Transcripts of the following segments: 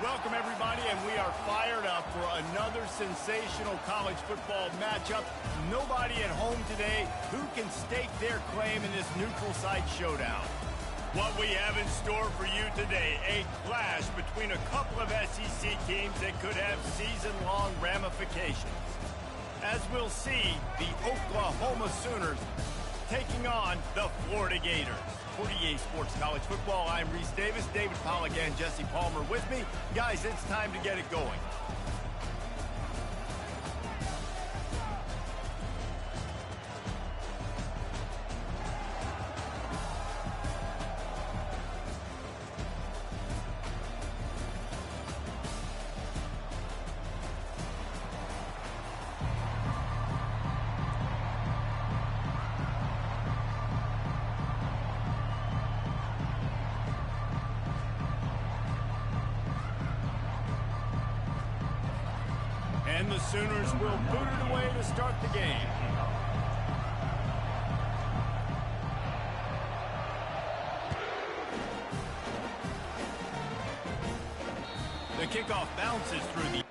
Welcome, everybody, and we are fired up for another sensational college football matchup. Nobody at home today who can stake their claim in this neutral site showdown. What we have in store for you today, a clash between a couple of SEC teams that could have season-long ramifications. As we'll see, the Oklahoma Sooners taking on the Florida Gators. For EA Sports College Football, I'm Reese Davis, David Pollack, and Jesse Palmer with me. Guys, it's time to get it going. And the Sooners will boot it away to start the game. The kickoff bounces through the...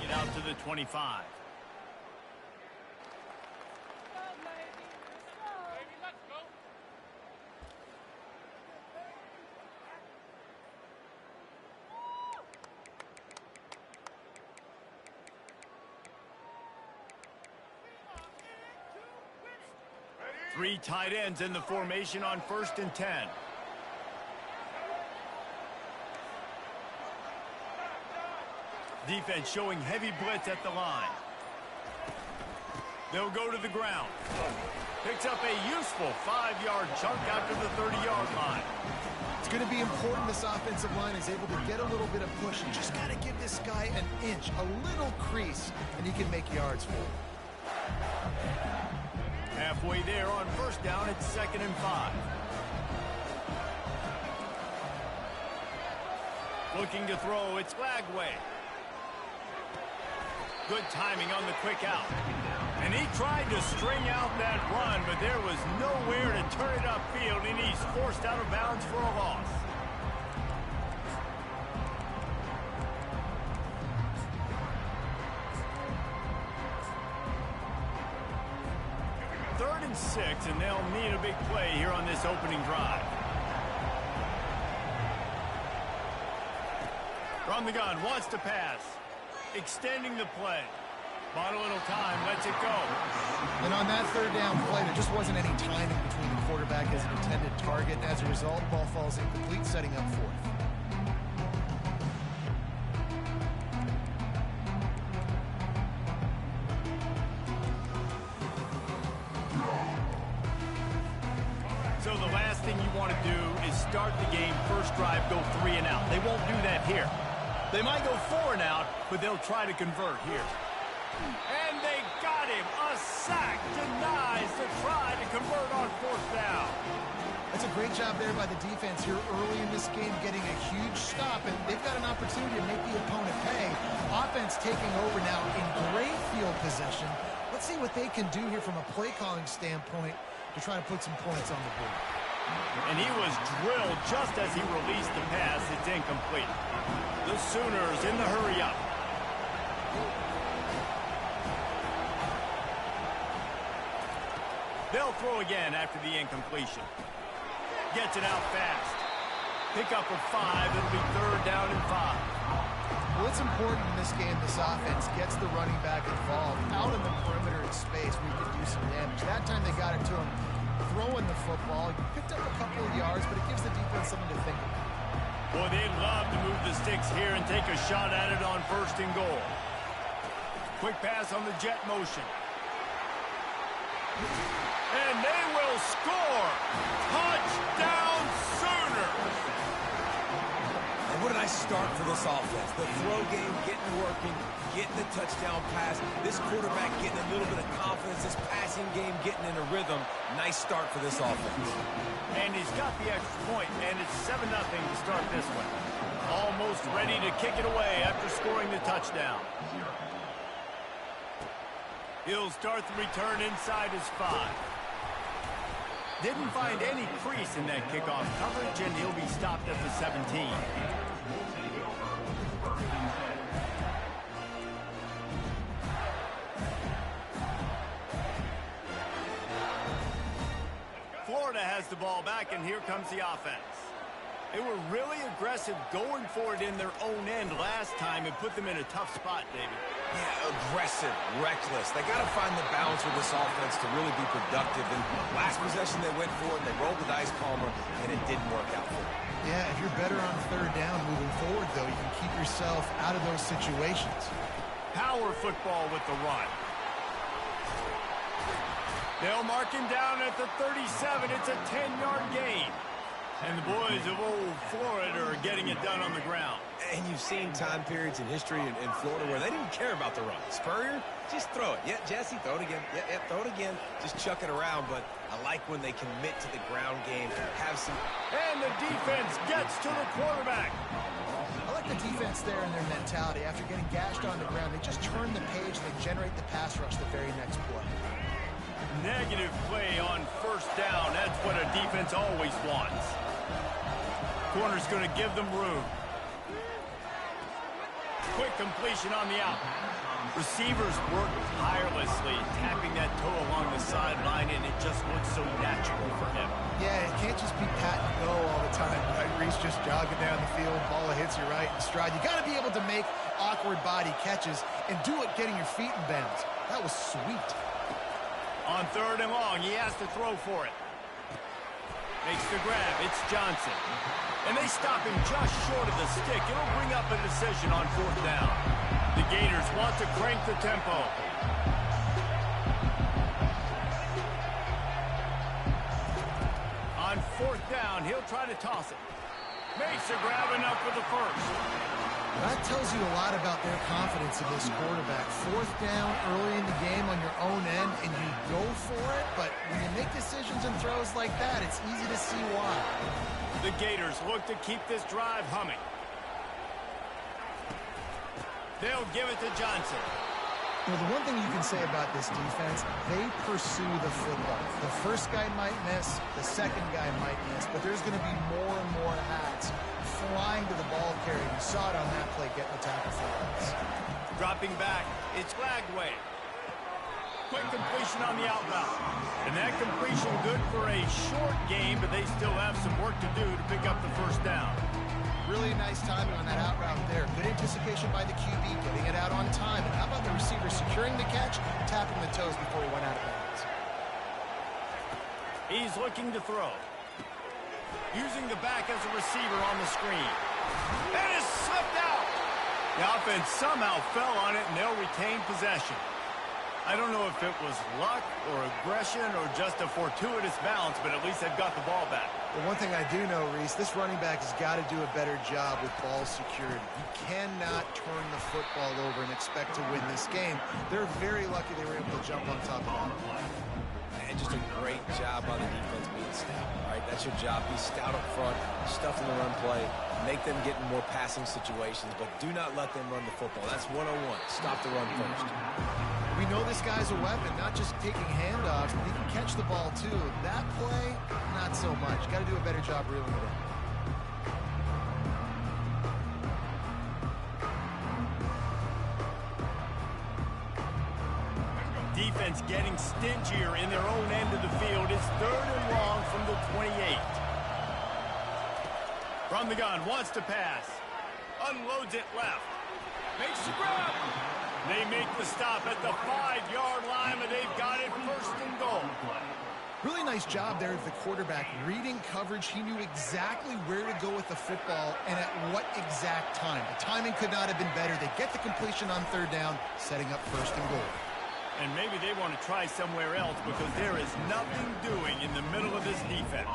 Bring it out to the 25. Three tight ends in the formation on 1st and 10. Defense showing heavy blitz at the line. They'll go to the ground. Picks up a useful 5-yard chunk out to the 30-yard line. It's going to be important this offensive line is able to get a little bit of push. You just got to give this guy an inch, a little crease, and he can make yards for it. Halfway there on first down, it's 2nd and 5. Looking to throw, it's Lagway. Good timing on the quick out. And he tried to string out that run, but there was nowhere to turn it upfield, and he's forced out of bounds for a loss. Third and 6, and they'll need a big play here on this opening drive. From the gun, wants to pass. Extending the play. Bought a little time, lets it go. And on that third down play, there just wasn't any timing between the quarterback and his intended target. And as a result, ball falls incomplete, setting up fourth. So the last thing you want to do is start the game, first drive, go 3 and out. They won't do that here. They might go 4 and out, but they'll try to convert here. And they got him. A sack denies the try to convert on 4th down. That's a great job there by the defense here early in this game, getting a huge stop, and they've got an opportunity to make the opponent pay. Offense taking over now in great field possession. Let's see what they can do here from a play calling standpoint to try to put some points on the board. And he was drilled just as he released the pass. It's incomplete. The Sooners in the hurry-up. They'll throw again after the incompletion. Gets it out fast. Pick up a 5. It'll be 3rd down and 5. Well, it's important in this game this offense gets the running back involved out in the perimeter in space where you can do some damage. That time they got it to him throwing the football. He picked up a couple of yards, but it gives the defense something to think about. Boy, they'd love to move the sticks here and take a shot at it on 1st and goal. Quick pass on the jet motion. And they will score! Touchdown Sooners! And what a nice start for this offense. The throw game getting working, getting the touchdown pass. This quarterback getting a little bit of confidence. This passing game getting in a rhythm. Nice start for this offense. And he's got the extra point, and it's 7-0 to start this one. Almost ready to kick it away after scoring the touchdown. He'll start the return inside his 5. Didn't find any crease in that kickoff coverage, and he'll be stopped at the 17. Florida has the ball back, and here comes the offense. They were really aggressive going for it in their own end last time and put them in a tough spot, David. Yeah, aggressive, reckless. They got to find the balance with this offense to really be productive. And last possession they went for it, and they rolled the dice, Palmer, and it didn't work out for them. Yeah, if you're better on 3rd down moving forward, though, you can keep yourself out of those situations. Power football with the run. They'll mark him down at the 37. It's a 10-yard gain. And the boys of old Florida are getting it done on the ground. And you've seen time periods in history in Florida where they didn't care about the run. Spurrier, just throw it. Yeah, Jesse, throw it again. Yeah, throw it again. Just chuck it around. But I like when they commit to the ground game, have some... And the defense gets to the quarterback. I like the defense there and their mentality. After getting gashed on the ground, they just turn the page and they generate the pass rush the very next play. Negative play on 1st down. That's what a defense always wants. Corner's going to give them room. Quick completion on the out. Receivers work tirelessly, tapping that toe along the sideline, and it just looks so natural for him. Yeah, it can't just be pat and go all the time, right? Reese just jogging down the field, ball hits you right in stride. You got to be able to make awkward body catches and do it getting your feet in bounds. That was sweet. On 3rd and long, he has to throw for it. Makes the grab. It's Johnson. And they stop him just short of the stick. It'll bring up a decision on 4th down. The Gators want to crank the tempo. On 4th down, he'll try to toss it. Makes the grab enough for the first. That tells you a lot about their confidence in this quarterback. 4th down early in the game on your own end, and you go for it, but when you make decisions and throws like that, it's easy to see why. The Gators look to keep this drive humming. They'll give it to Johnson. Well, the one thing you can say about this defense, they pursue the football. The first guy might miss, the second guy might miss, but there's going to be more and more hats flying to the ball carrier. You saw it on that play getting the tackle for us. Dropping back, it's Flagway. Quick completion on the out route. And that completion good for a short game, but they still have some work to do to pick up the first down. Really nice timing on that out route there. Good anticipation by the QB, getting it out on time. And how about the receiver securing the catch, tapping the toes before he went out of bounds? He's looking to throw. Using the back as a receiver on the screen. And it's slipped out. The offense somehow fell on it, and they'll retain possession. I don't know if it was luck or aggression or just a fortuitous bounce, but at least they've got the ball back. The one thing I do know, Reese, this running back has got to do a better job with ball security. You cannot turn the football over and expect to win this game. They're very lucky they were able to jump on top of that. And just a great job by the defense being stout. All right, that's your job. Be stout up front, stuff in the run play, make them get in more passing situations, but do not let them run the football. That's 101. Stop the run first. We know this guy's a weapon, not just taking handoffs, but he can catch the ball too. That play, not so much. Got to do a better job reeling it in. Defense getting stingier in their own end of the field. It's 3rd and long from the 28. From the gun, wants to pass. Unloads it left. Makes the grab. They make the stop at the 5-yard line, but they've got it 1st and goal. Really nice job there of the quarterback. Reading coverage, he knew exactly where to go with the football and at what exact time. The timing could not have been better. They get the completion on 3rd down, setting up 1st and goal. And maybe they want to try somewhere else because there is nothing doing in the middle of this defense.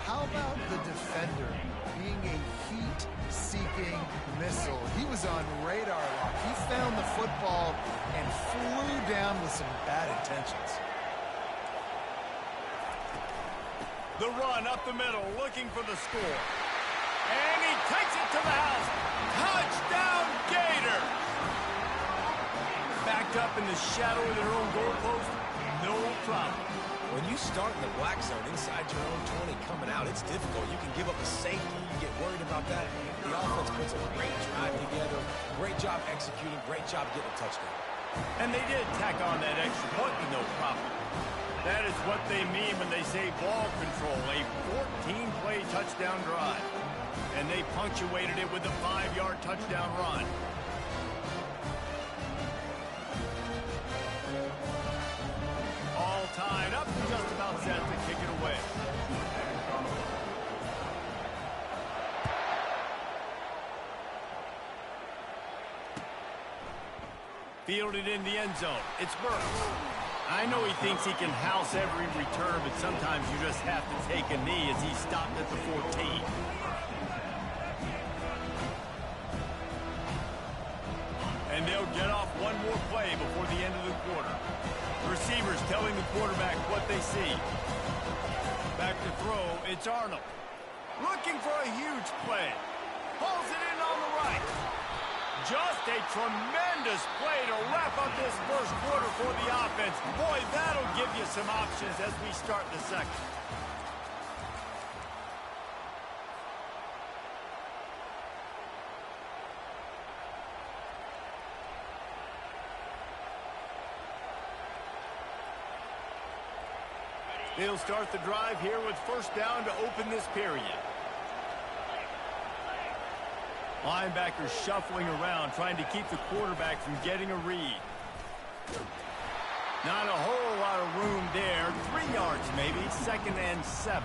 How about the defender being a heat-seeking missile? He was on radar lock. He found the football and flew down with some bad intentions. The run up the middle, looking for the score. And he takes it to the house. Touchdown, Gator! Backed up in the shadow of their own goalpost, no problem. When you start in the black zone inside your own 20 coming out, it's difficult. You can give up a safety. You get worried about that. The offense puts a great drive together. Great job executing. Great job getting a touchdown. And they did tack on that extra point with no problem. That is what they mean when they say ball control, a 14-play touchdown drive. And they punctuated it with a 5-yard touchdown run. All tied up and just about set to kick it away. Fielded in the end zone. It's Burks. I know he thinks he can house every return, but sometimes you just have to take a knee as he stopped at the 14. And they'll get off one more play before the end of the quarter. Receivers telling the quarterback what they see. Back to throw, it's Arnold. Looking for a huge play. Pulls it in on the right. Just a tremendous play to wrap up this first quarter for the offense. Boy, that'll give you some options as we start the second. They'll start the drive here with 1st down to open this period. Linebackers shuffling around, trying to keep the quarterback from getting a read. Not a whole lot of room there. 3 yards maybe, 2nd and 7.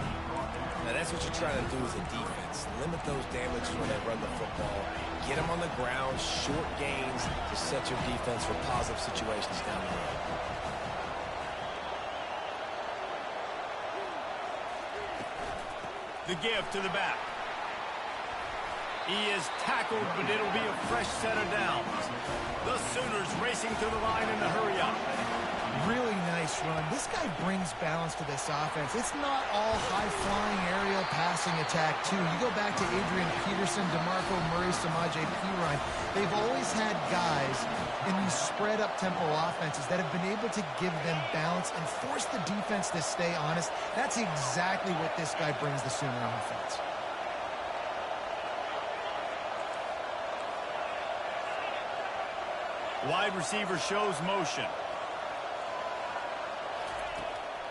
Now that's what you're trying to do as a defense. Limit those damages when they run the football. Get them on the ground, short gains to set your defense for positive situations down the road. The give to the back. He is tackled, but it'll be a fresh set of downs. The Sooners racing to the line in the hurry-up. Really nice run. This guy brings balance to this offense. It's not all high-flying aerial passing attack, too. You go back to Adrian Peterson, DeMarco Murray, Samaje Perine. They've always had guys in these spread-up tempo offenses that have been able to give them balance and force the defense to stay honest. That's exactly what this guy brings the Sooner offense. Wide receiver shows motion.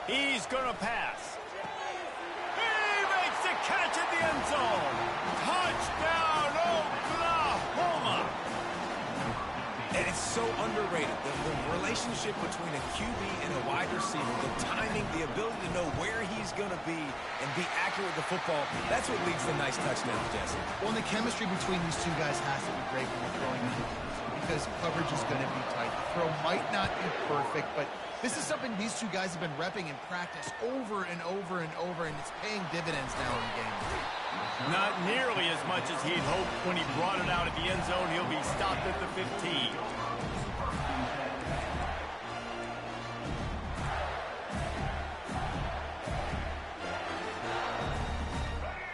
He's going to pass. He makes the catch at the end zone. Touchdown, Oklahoma. And it's so underrated. The relationship between a QB and a wide receiver, the timing, the ability to know where he's going to be and be accurate with the football, that's what leads to nice touchdowns, Jesse. Well, and the chemistry between these two guys has to be great when they're throwing into because coverage is going to be tight. The throw might not be perfect, but this is something these two guys have been repping in practice over and over and over, and it's paying dividends now in the game. Not nearly as much as he'd hoped when he brought it out at the end zone. He'll be stopped at the 15.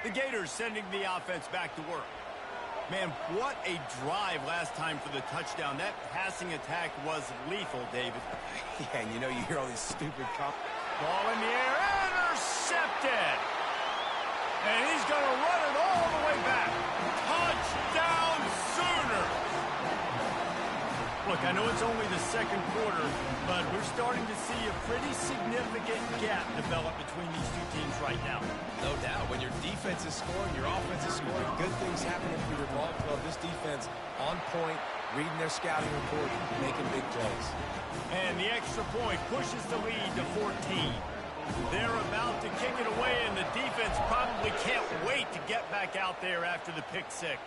The Gators sending the offense back to work. Man, what a drive last time for the touchdown. That passing attack was lethal, David. Yeah, and you know, you hear all these stupid ball in the air, intercepted. And he's going to run it all the way back. Touchdown, Sooner. Look, I know it's only the second quarter, but we're starting to see a pretty significant gap develop between these two teams right now. No doubt. When your defense is scoring, your offense is scoring, good things happening for your ball club. This defense on point, reading their scouting report, making big plays. And the extra point pushes the lead to 14. They're about to kick it away, and the defense probably can't wait to get back out there after the pick six.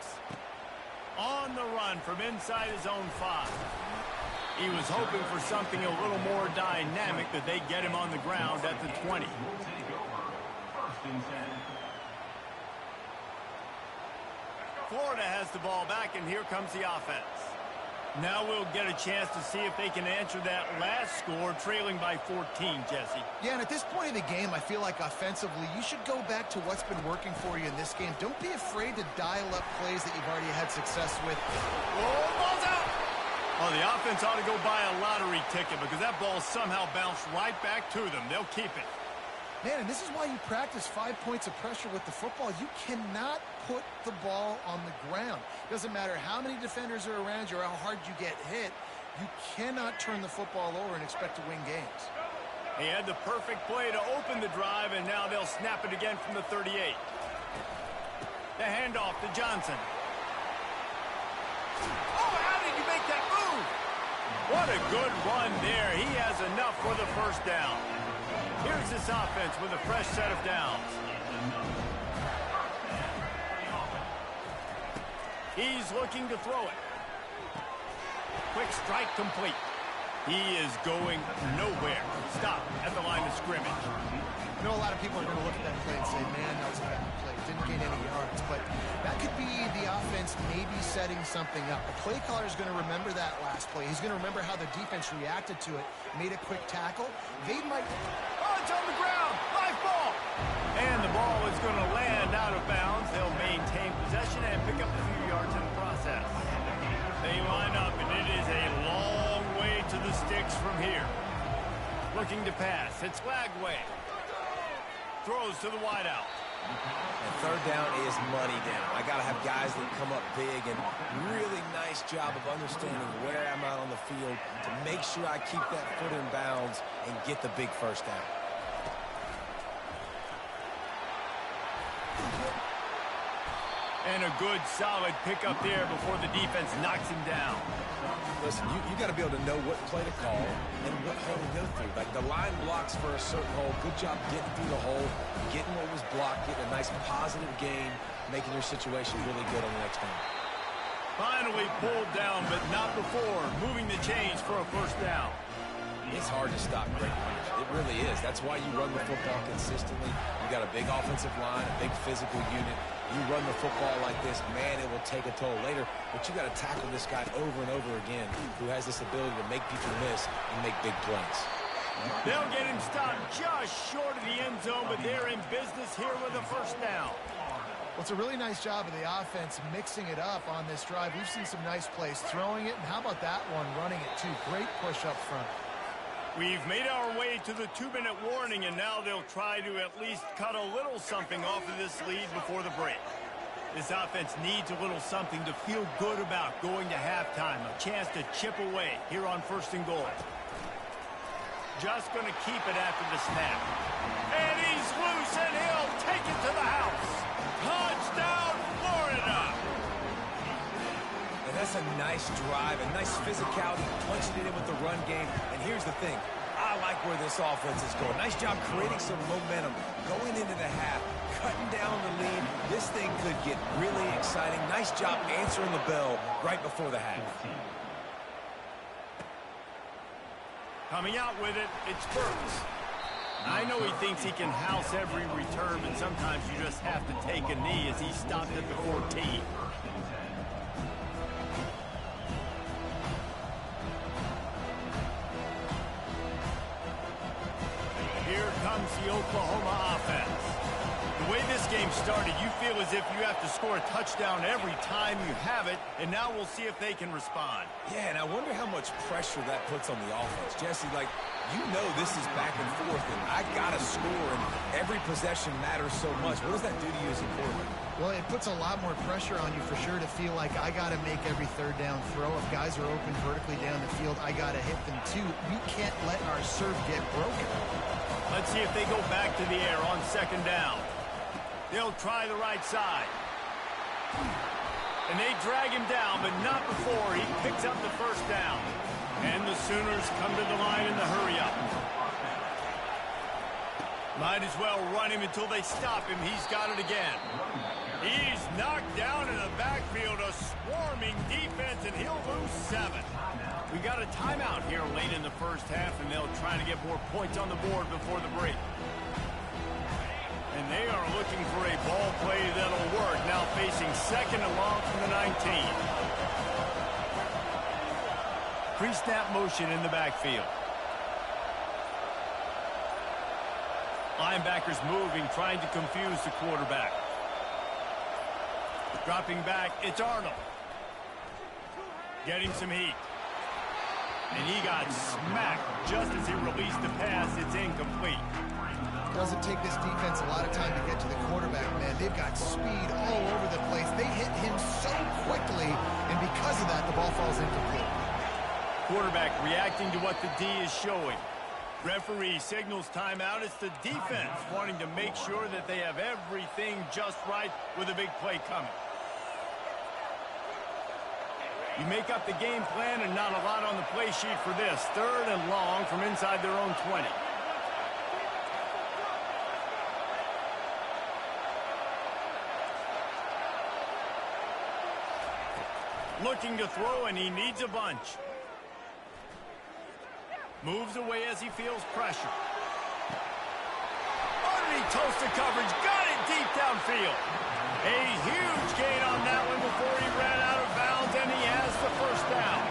On the run from inside his own 5. He was hoping for something a little more dynamic, that they get him on the ground at the 20. Florida has the ball back, and here comes the offense. Now we'll get a chance to see if they can answer that last score, trailing by 14, Jesse. Yeah, and at this point in the game, I feel like offensively, you should go back to what's been working for you in this game. Don't be afraid to dial up plays that you've already had success with. Oh, ball's out! Oh, the offense ought to go buy a lottery ticket because that ball somehow bounced right back to them. They'll keep it. Man, and this is why you practice 5 points of pressure with the football. You cannot put the ball on the ground. Doesn't matter how many defenders are around you or how hard you get hit. You cannot turn the football over and expect to win games. He had the perfect play to open the drive, and now they'll snap it again from the 38. The handoff to Johnson. Oh, how did he make that move? What a good run there. He has enough for the first down. Here's this offense with a fresh set of downs. He's looking to throw it. Quick strike complete. He is going nowhere. Stop at the line of scrimmage. I know a lot of people are going to look at that play and say, man, that was a bad play. Didn't gain any yards. But that could be the offense maybe setting something up. The play caller is going to remember that last play. He's going to remember how the defense reacted to it, made a quick tackle. They might... Oh, it's on the ground. Live ball. And the ball is going to land out of bounds. They'll maintain possession and pick up a few yards in the process. They line up, and it is a long way to the sticks from here. Looking to pass. It's Lagway. Throws to the wideout. And third down is money down. I got to have guys that come up big, and really nice job of understanding where I'm at on the field to make sure I keep that foot in bounds and get the big first down. And a good, solid pickup there before the defense knocks him down. Listen, you got to be able to know what play to call and what hole to go through. Like the line blocks for a certain hole. Good job getting through the hole, getting what was blocked, getting a nice positive gain, making your situation really good on the next time. Finally pulled down, but not before. Moving the chains for a first down. It's hard to stop great runners. It really is. That's why you run the football consistently. You got a big offensive line, a big physical unit. You run the football like this, man, it will take a toll later. But you got to tackle this guy over and over again who has this ability to make people miss and make big plays. They'll get him stopped just short of the end zone, but they're in business here with a first down. Well, it's a really nice job of the offense mixing it up on this drive. We've seen some nice plays throwing it, and how about that one running it too? Great push up front. We've made our way to the 2-minute warning, and now they'll try to at least cut a little something off of this lead before the break. This offense needs a little something to feel good about going to halftime. A chance to chip away here on 1st and goal. Just going to keep it after the snap. And he's loose, and he'll take it to the house. Touchdown, Florida! And that's a nice drive, a nice physicality, punching it in with the run game. And here's the thing. I like where this offense is going. Nice job creating some momentum, going into the half, cutting down the lead. This thing could get really exciting. Nice job answering the bell right before the half. Coming out with it, it's Burks. I know he thinks he can house every return, but sometimes you just have to take a knee as he stopped at the 14. Here comes the Oklahoma offense. The way this game started, you feel as if you have to score a touchdown every time you have it, and now we'll see if they can respond. Yeah, and I wonder how much pressure that puts on the offense. Jesse, like, you know this is back and forth, and I got to score, and every possession matters so much. What does that do to you as a quarterback? Well, it puts a lot more pressure on you for sure to feel like I got to make every 3rd down throw. If guys are open vertically down the field, I got to hit them too. We can't let our serve get broken. Let's see if they go back to the air on 2nd down. They'll try the right side. And they drag him down, but not before he picks up the 1st down. And the Sooners come to the line in the hurry-up. Might as well run him until they stop him. He's got it again. He's knocked down in the backfield, a swarming defense, and he'll lose 7. We got a timeout here late in the 1st half, and they'll try to get more points on the board before the break. And they are looking for a ball play that'll work. Now facing 2nd and long from the 19. Pre-snap motion in the backfield. Linebackers moving, trying to confuse the quarterback. Dropping back, it's Arnold. Getting some heat. And he got smacked just as he released the pass. It's incomplete. Doesn't take this defense a lot of time to get to the quarterback, man. They've got speed all over the place. They hit him so quickly, and because of that, the ball falls incomplete. Quarterback reacting to what the D is showing. Referee signals timeout. It's the defense wanting to make sure that they have everything just right with a big play coming. You make up the game plan and not a lot on the play sheet for this. 3rd and long from inside their own 20. Looking to throw, and he needs a bunch. Moves away as he feels pressure. Underneath toasted coverage, got it deep downfield. A huge gain on that one before he ran out of bounds, and he has the 1st down.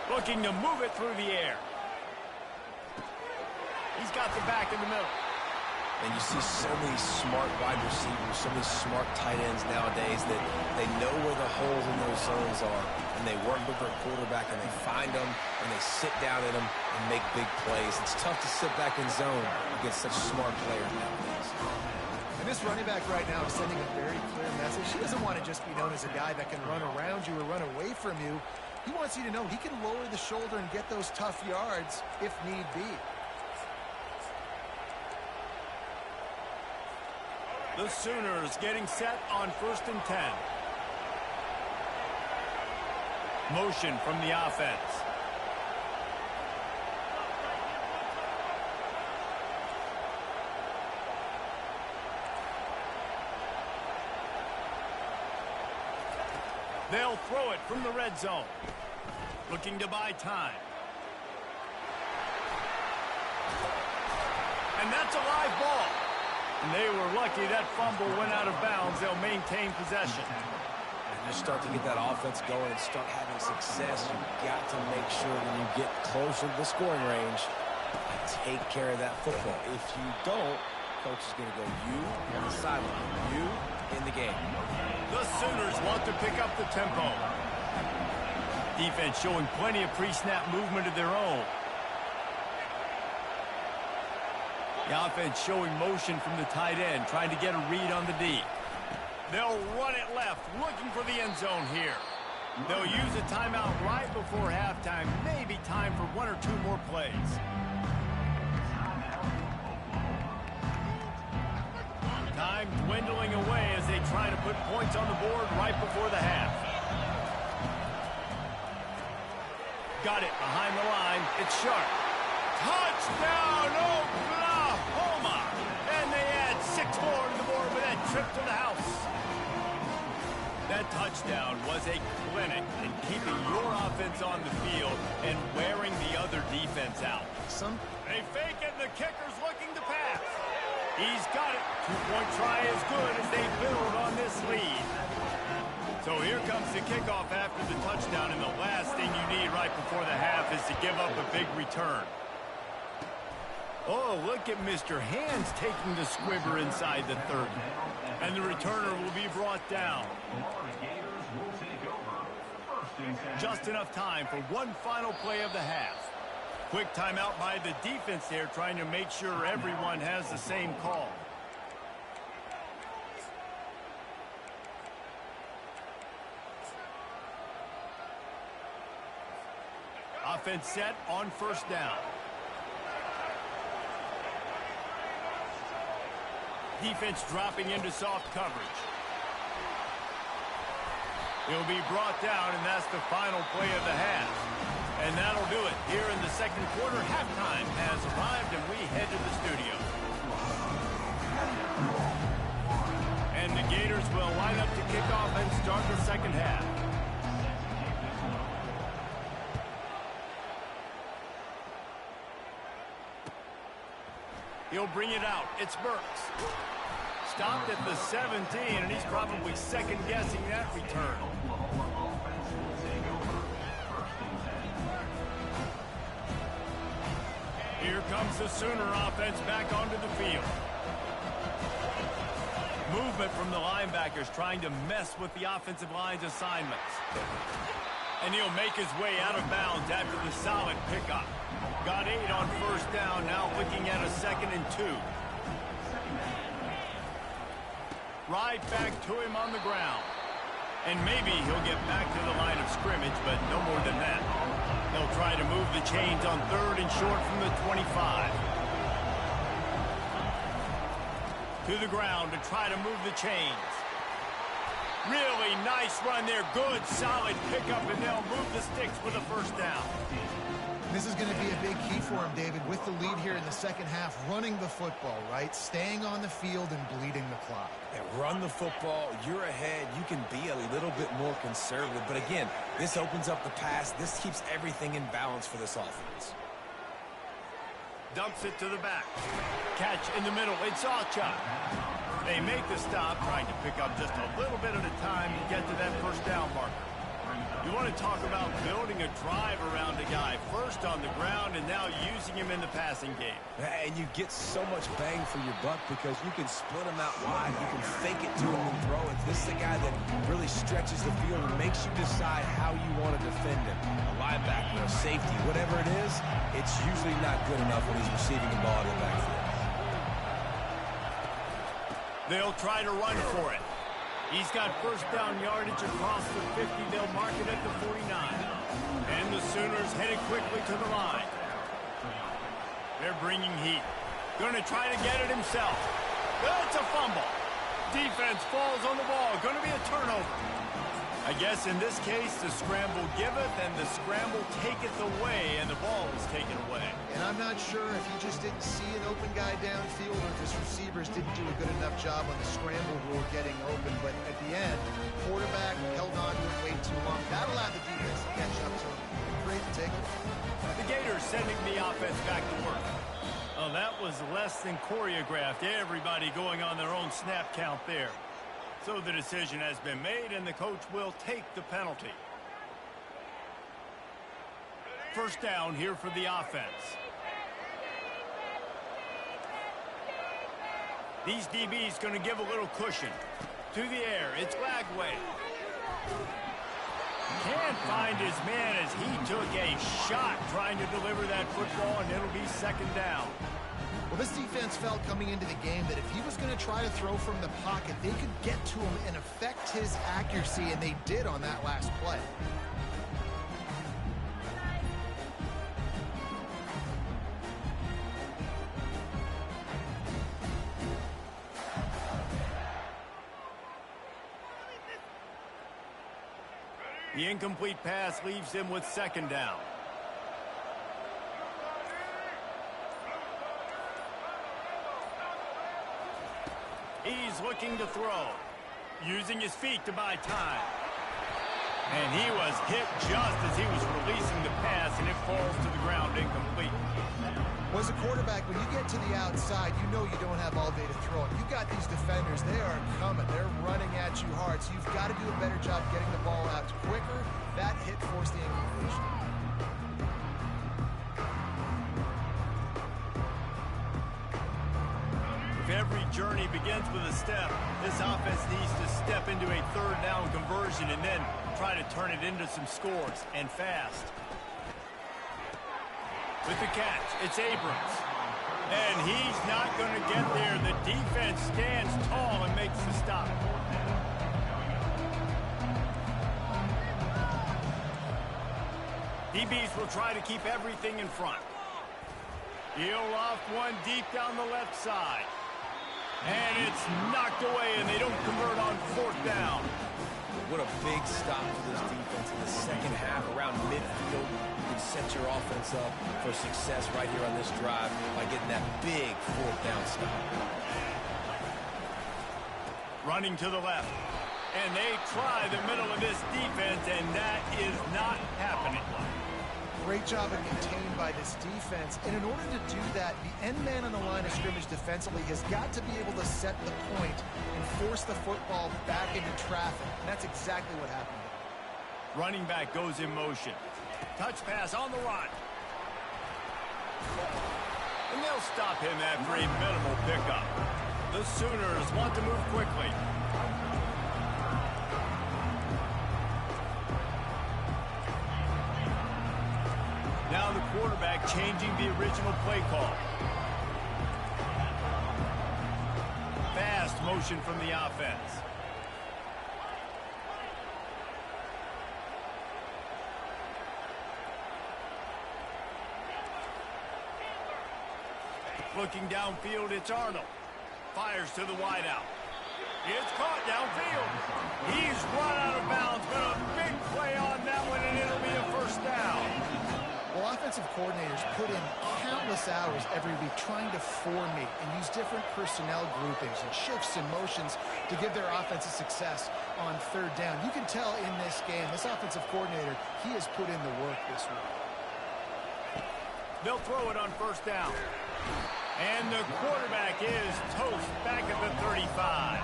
Looking to move it through the air. He's got the back in the middle. And you see so many smart wide receivers, so many smart tight ends nowadays that they know where the holes in those zones are, and they work with their quarterback, and they find them, and they sit down in them and make big plays. It's tough to sit back in zone against such smart players nowadays. And this running back right now is sending a very clear message. He doesn't want to just be known as a guy that can run around you or run away from you. He wants you to know he can lower the shoulder and get those tough yards if need be. The Sooners getting set on 1st and 10. Motion from the offense. They'll throw it from the red zone. Looking to buy time. And that's a live ball. And they were lucky that fumble went out of bounds. They'll maintain possession. And just start to get that offense going and start having success. You've got to make sure when you get closer to the scoring range, you take care of that football. If you don't, coach is going to go you on the sideline, you in the game. The Sooners want to pick up the tempo. Defense showing plenty of pre-snap movement of their own. The offense showing motion from the tight end, trying to get a read on the D. They'll run it left, looking for the end zone here. They'll use a timeout right before halftime. Maybe time for 1 or 2 more plays. Time dwindling away as they try to put points on the board right before the half. Got it behind the line. It's Sharp. Touchdown, Oklahoma! And they add 6 more to the board with that trip to the house. That touchdown was a clinic in keeping your offense on the field and wearing the other defense out. They fake it, and the kicker's looking to pass. He's got it. 2-point try is good as they build on this lead. So here comes the kickoff after the touchdown, and the last thing you need right before the half is to give up a big return. Oh, look at Mr. Hands taking the squibber inside the 30. And the returner will be brought down. Just enough time for one final play of the half. Quick timeout by the defense there, trying to make sure everyone has the same call. Offense set on 1st down. Defense dropping into soft coverage. He'll be brought down, and that's the final play of the half. And that'll do it here in the second quarter. Halftime has arrived, and we head to the studio. And the Gators will line up to kick off and start the second half. He'll bring it out. It's Burks. Stopped at the 17, and he's probably second-guessing that return. Here comes the Sooner offense back onto the field. Movement from the linebackers trying to mess with the offensive line's assignments. And he'll make his way out of bounds after the solid pickup. Got 8 on 1st down, now looking at a 2nd and 2. Right back to him on the ground. And maybe he'll get back to the line of scrimmage, but no more than that. They'll try to move the chains on 3rd and short from the 25. To the ground to try to move the chains. Really nice run there. Good, solid pickup, and they'll move the sticks with a 1st down. This is going to be a big key for him, David, with the lead here in the second half, running the football, right? Staying on the field and bleeding the clock. Yeah, run the football. You're ahead. You can be a little bit more conservative. But again, this opens up the pass. This keeps everything in balance for this offense. Dumps it to the back. Catch in the middle. It's Alchuk. They make the stop, trying to pick up just a little bit at a time to get to that 1st down marker. You want to talk about building a drive around a guy. First on the ground and now using him in the passing game. And you get so much bang for your buck because you can split him out wide. You can fake it to him and throw it. This is a guy that really stretches the field and makes you decide how you want to defend him. A linebacker, a safety, whatever it is, it's usually not good enough when he's receiving the ball in the backfield. They'll try to run for it. He's got 1st down yardage across the 50. They'll mark it at the 49. And the Sooners headed quickly to the line. They're bringing heat. Going to try to get it himself. That's a fumble. Defense falls on the ball. Going to be a turnover. I guess in this case, the scramble giveth and the scramble taketh away, and the ball is taken away. And I'm not sure if he just didn't see an open guy downfield or if his receivers didn't do a good enough job on the scramble rule getting open. But at the end, quarterback held on to it way too long. That allowed the defense to catch up to him. Great takeaway. The Gators sending the offense back to work. Oh, that was less than choreographed. Everybody going on their own snap count there. So the decision has been made, and the coach will take the penalty. First down here for the offense. These DBs going to give a little cushion. To the air, it's Lagway. Can't find his man as he took a shot trying to deliver that football, and it'll be second down. Well, this defense felt coming into the game that if he was going to try to throw from the pocket, they could get to him and affect his accuracy, and they did on that last play. The incomplete pass leaves him with second down. He's looking to throw, using his feet to buy time. And he was hit just as he was releasing the pass, and it falls to the ground incomplete. Well, as a quarterback, when you get to the outside, you know you don't have all day to throw it. You got these defenders, they are coming. They're running at you hard, so you've got to do a better job getting the ball out quicker. That hit forced the incompletion. If every journey begins with a step, this offense needs to step into a third down conversion and then try to turn it into some scores, and fast. With the catch, it's Abrams. And he's not going to get there. The defense stands tall and makes the stop. DBs will try to keep everything in front. He'll loft one deep down the left side. And it's knocked away, and they don't convert on fourth down. What a big stop for this defense in the second half around midfield. You can set your offense up for success right here on this drive by getting that big fourth down stop. Running to the left. And they try the middle of this defense, and that is not happening. Great job of contained by this defense. And in order to do that, the end man on the line of scrimmage defensively has got to be able to set the point and force the football back into traffic. And that's exactly what happened. Running back goes in motion. Touch pass on the run. And they'll stop him after a minimal pickup. The Sooners want to move quickly. Now the quarterback changing the original play call. Fast motion from the offense. Looking downfield, it's Arnold. Fires to the wideout. It's caught downfield. He's run out of bounds, but a big play on that one, and it'll be a first down. Well, offensive coordinators put in countless hours every week trying to formate and use different personnel groupings and shifts and motions to give their offense a success on third down. You can tell in this game, this offensive coordinator, he has put in the work this week. They'll throw it on first down. And the quarterback is toast back at the 35.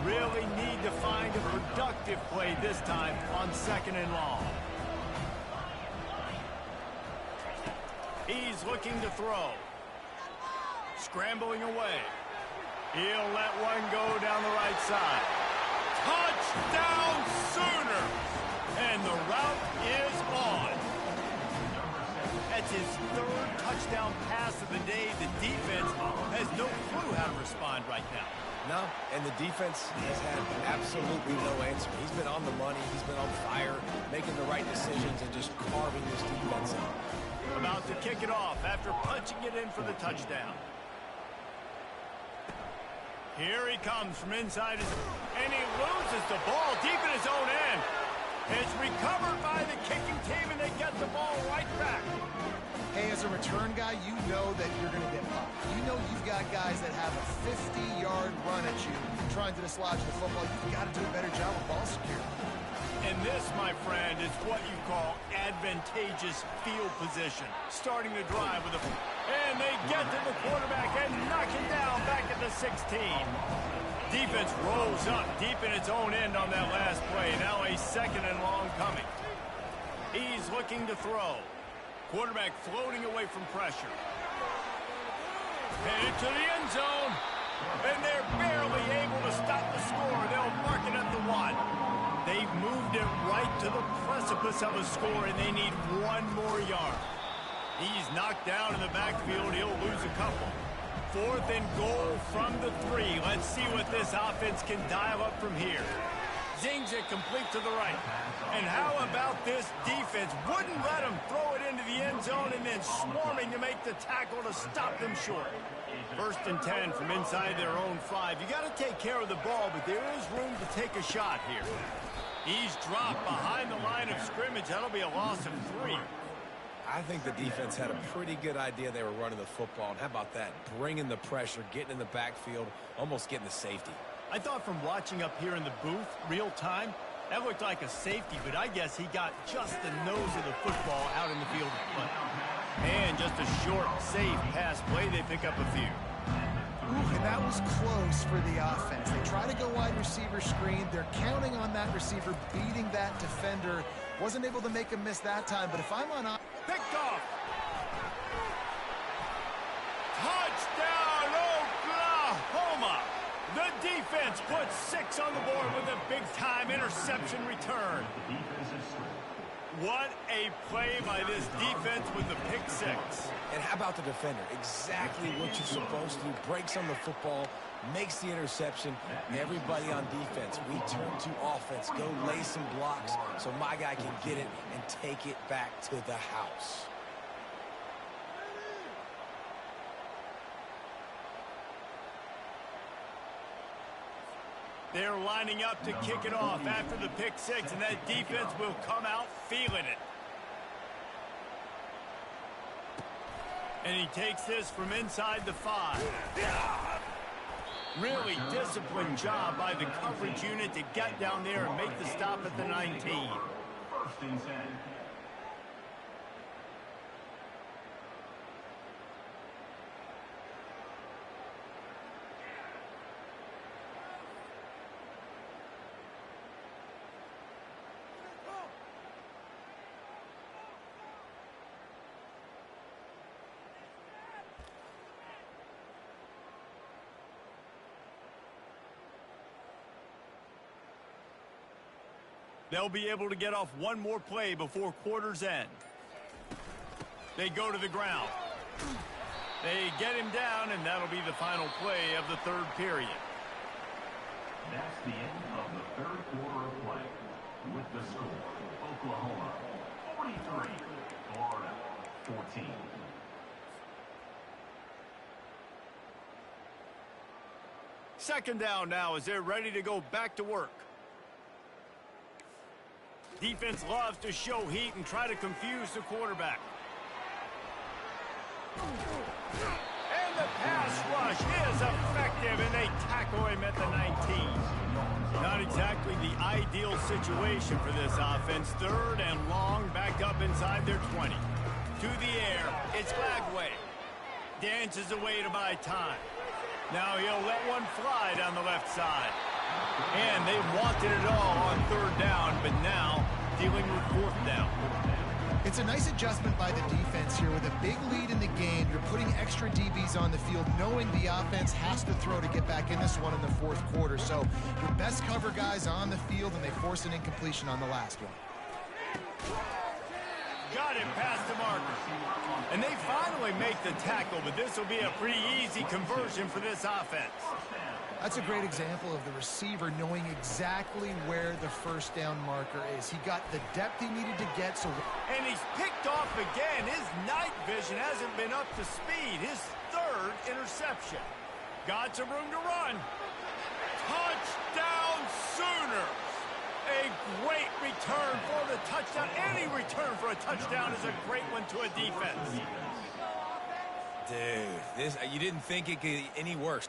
Really need to find a productive play this time on second and long. He's looking to throw. Scrambling away. He'll let one go down the right side. Touchdown Sooners! And the route is on. That's his third touchdown pass of the day. The defense has no clue how to respond right now. No, and the defense has had absolutely no answer. He's been on the money. He's been on fire, making the right decisions and just carving this defense up. About to kick it off after punching it in for the touchdown. Here he comes from inside his... And he loses the ball deep in his own end. It's recovered by the kicking team, and they get the ball right back. Hey, as a return guy, you know that you're going to get popped. You know you've got guys that have a 50-yard run at you trying to dislodge the football. You've got to do a better job of ball security. And this, my friend, is what you call advantageous field position. Starting to drive with a... And they get to the quarterback and knock him down back at the 16. Defense rolls up deep in its own end on that last play. Now a 2nd and long coming. He's looking to throw. Quarterback floating away from pressure. Headed to the end zone. And they're barely able to stop the score. They'll mark it at the 1. They've moved it right to the precipice of a score, and they need 1 more yard. He's knocked down in the backfield. He'll lose a couple. 4th and goal from the 3. Let's see what this offense can dial up from here. Zings it complete to the right. And how about this defense? Wouldn't let him throw it into the end zone and then swarming to make the tackle to stop them short. 1st and 10 from inside their own 5. You got to take care of the ball, but there is room to take a shot here. He's dropped behind the line of scrimmage. That'll be a loss of 3. I think the defense had a pretty good idea they were running the football. And how about that? Bringing the pressure, getting in the backfield, almost getting the safety. I thought from watching up here in the booth, real time, that looked like a safety, but I guess he got just the nose of the football out in the field of play. And just a short, safe pass play, they pick up a few. Ooh, and that was close for the offense. They try to go wide receiver screen. They're counting on that receiver beating that defender. Wasn't able to make a miss that time, but if I'm on... Picked off. Touchdown, Oklahoma! The defense puts 6 on the board with a big-time interception return. What a play by this defense with the pick 6. And how about the defender? Exactly what you're supposed to do. Breaks on the football, makes the interception. Everybody on defense, we turn to offense. Go lay some blocks so my guy can get it and take it back to the house. They're lining up to kick it off after the pick 6, and that defense will come out feeling it. And he takes this from inside the 5. Really disciplined job by the coverage unit to get down there and make the stop at the 19. They'll be able to get off 1 more play before quarter's end. They go to the ground. They get him down, and that'll be the final play of the 3rd period. That's the end of the 3rd quarter of play. With the score, Oklahoma 43, Florida 14. Second down now as they're ready to go back to work. Defense loves to show heat and try to confuse the quarterback. And the pass rush is effective, and they tackle him at the 19. Not exactly the ideal situation for this offense. 3rd and long, back up inside their 20. To the air, it's Lagway. Dances away to buy time. Now he'll let one fly down the left side. And they wanted it all on 3rd down, but now dealing with 4th down. It's a nice adjustment by the defense here. With a big lead in the game, you're putting extra DBs on the field, knowing the offense has to throw to get back in this one in the 4th quarter. So your best cover guys on the field, and they force an incompletion on the last one. Got it past the marker. And they finally make the tackle, but this will be a pretty easy conversion for this offense. That's a great example of the receiver knowing exactly where the 1st down marker is. He got the depth he needed to get. And he's picked off again. His night vision hasn't been up to speed. His 3rd interception. Got some room to run. Touchdown Sooners. A great return for the touchdown. Any return for a touchdown is a great one to a defense. Dude, you didn't think it could get any worse.